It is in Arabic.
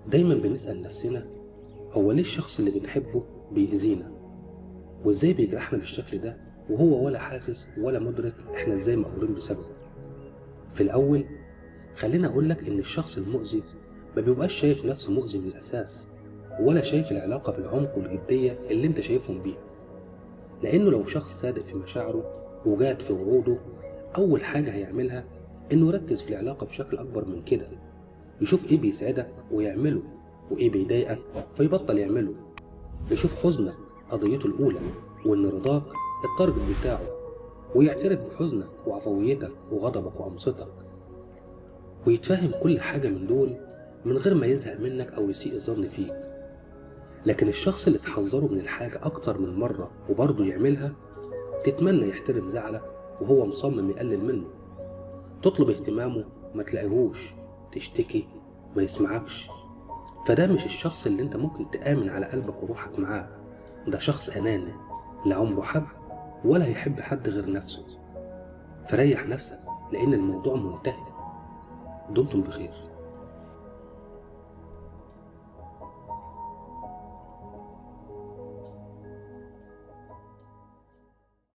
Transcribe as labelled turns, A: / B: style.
A: دايما بنسأل نفسنا، هو ليه الشخص اللي بنحبه بيأذينا؟ وازاي بيجرحنا بالشكل ده وهو ولا حاسس ولا مدرك احنا ازاي مقهورين بسببه؟ في الأول خلينا أقولك إن الشخص المؤذي ما بيبقاش شايف نفسه مؤذي من الأساس، ولا شايف العلاقة بالعمق والجدية اللي انت شايفهم بيها. لأنه لو شخص صادق في مشاعره وجاد في وعوده، أول حاجة هيعملها إنه يركز في العلاقة بشكل أكبر من كده، يشوف إيه بيسعدك ويعمله، وإيه بيضايقك فيبطل يعمله. يشوف حزنك قضيته الأولى، وإن رضاك التارجت بتاعه، ويعترف بحزنك وعفويتك وغضبك وعنصتك، ويتفهم كل حاجة من دول من غير ما يزهق منك أو يسيء الظن فيك. لكن الشخص اللي تحذره من الحاجة أكتر من مرة وبرضه يعملها، تتمنى يحترم زعلك وهو مصمم يقلل منه، تطلب اهتمامه ما تلاقيهوش، تشتكي ما يسمعكش. فده مش الشخص اللي انت ممكن تآمن على قلبك وروحك معاه، ده شخص أناني لا عمره حب ولا هيحب حد غير نفسه. فريح نفسك لأن الموضوع منتهي. دمتم بخير.